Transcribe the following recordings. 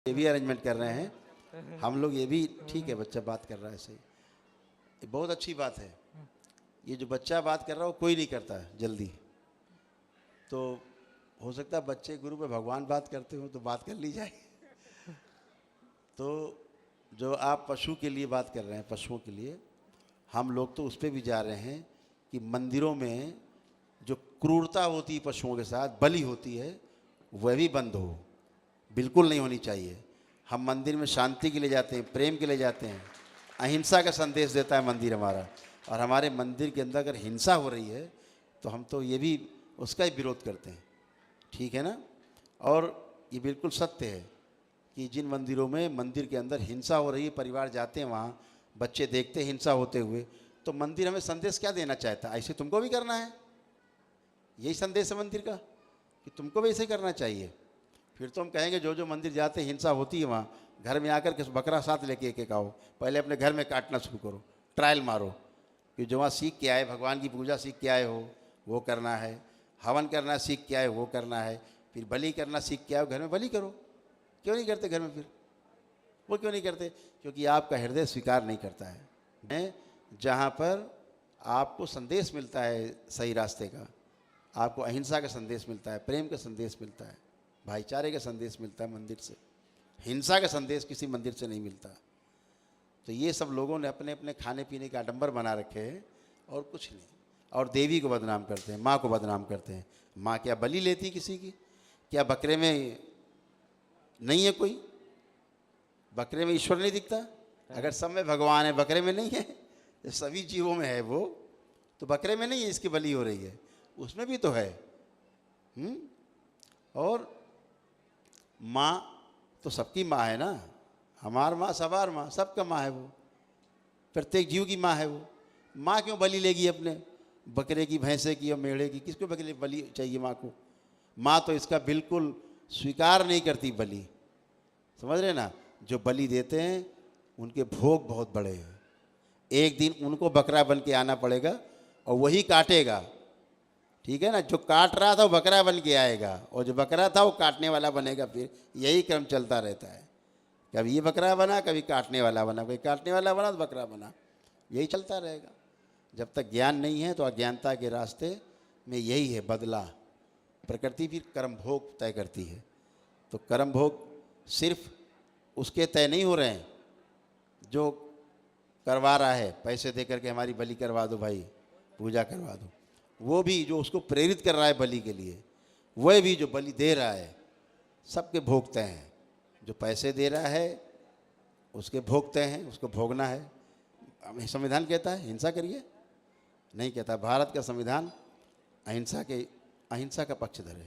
ये भी अरेंजमेंट कर रहे हैं हम लोग, ये भी ठीक है। बच्चा बात कर रहा है सही, ये बहुत अच्छी बात है। ये जो बच्चा बात कर रहा है वो कोई नहीं करता है जल्दी, तो हो सकता है बच्चे गुरु पे भगवान बात करते हो तो बात कर ली जाए। तो जो आप पशु के लिए बात कर रहे हैं, पशुओं के लिए, हम लोग तो उस पर भी जा रहे हैं कि मंदिरों में जो क्रूरता होती है पशुओं के साथ, बलि होती है, वह भी बंद हो, बिल्कुल नहीं होनी चाहिए। हम मंदिर में शांति के लिए जाते हैं, प्रेम के लिए जाते हैं, अहिंसा का संदेश देता है मंदिर हमारा। और हमारे मंदिर के अंदर अगर हिंसा हो रही है तो हम तो ये भी उसका ही विरोध करते हैं, ठीक है ना। और ये बिल्कुल सत्य है कि जिन मंदिरों में मंदिर के अंदर हिंसा हो रही है, परिवार जाते हैं वहाँ, बच्चे देखते हैं हिंसा होते हुए, तो मंदिर हमें संदेश क्या देना चाहता है? ऐसे तुमको भी करना है, यही संदेश है मंदिर का कि तुमको भी ऐसे करना चाहिए। फिर तो हम कहेंगे जो जो मंदिर जाते हैं हिंसा होती है वहाँ, घर में आकर के बकरा साथ लेके एक एक आओ, पहले अपने घर में काटना शुरू करो, ट्रायल मारो कि जो वहाँ सीख के आए, भगवान की पूजा सीख के आए हो वो करना है, हवन करना सीख के आए वो करना है, फिर बलि करना सीख के आए घर में बलि करो। क्यों नहीं करते घर में? फिर वो क्यों नहीं करते? क्योंकि आपका हृदय स्वीकार नहीं करता है। जहाँ पर आपको संदेश मिलता है सही रास्ते का, आपको अहिंसा का संदेश मिलता है, प्रेम का संदेश मिलता है, भाईचारे का संदेश मिलता है मंदिर से, हिंसा का संदेश किसी मंदिर से नहीं मिलता। तो ये सब लोगों ने अपने अपने खाने पीने के आडंबर बना रखे हैं और कुछ नहीं। और देवी को बदनाम करते हैं, माँ को बदनाम करते हैं। माँ क्या बलि लेती किसी की? क्या बकरे में नहीं है कोई? बकरे में ईश्वर नहीं दिखता? अगर सब में भगवान है, बकरे में नहीं है? सभी जीवों में है वो, तो बकरे में नहीं है इसकी बलि हो रही है, उसमें भी तो है। और माँ तो सबकी माँ है ना, हमार माँ सवार माँ, सबका माँ है वो, प्रत्येक जीव की माँ है वो। माँ क्यों बलि लेगी अपने बकरे की, भैंसे की और मेढ़े की? किसको बलि चाहिए माँ को? माँ तो इसका बिल्कुल स्वीकार नहीं करती बलि, समझ रहे ना। जो बलि देते हैं उनके भोग बहुत बड़े हैं, एक दिन उनको बकरा बन के आना पड़ेगा और वही काटेगा, ठीक है ना। जो काट रहा था वो बकरा बन के आएगा और जो बकरा था वो काटने वाला बनेगा। फिर यही क्रम चलता रहता है, कभी ये बकरा बना, कभी काटने वाला बना, कभी काटने वाला बना तो बकरा बना, यही चलता रहेगा। जब तक ज्ञान नहीं है तो अज्ञानता के रास्ते में यही है बदला। प्रकृति फिर कर्म भोग तय करती है, तो कर्म भोग सिर्फ उसके तय नहीं हो रहे हैं जो करवा रहा है, पैसे दे करके हमारी बलि करवा दो भाई, पूजा करवा दो, वो भी जो उसको प्रेरित कर रहा है बलि के लिए, वह भी जो बलि दे रहा है, सबके भोगते हैं। जो पैसे दे रहा है उसके भोगते हैं, उसको भोगना है। संविधान कहता है हिंसा करिए? नहीं कहता। भारत का संविधान अहिंसा का पक्षधर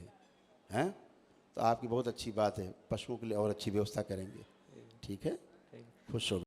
है। तो आपकी बहुत अच्छी बात है, पशुओं के लिए और अच्छी व्यवस्था करेंगे, ठीक है। खुश हो।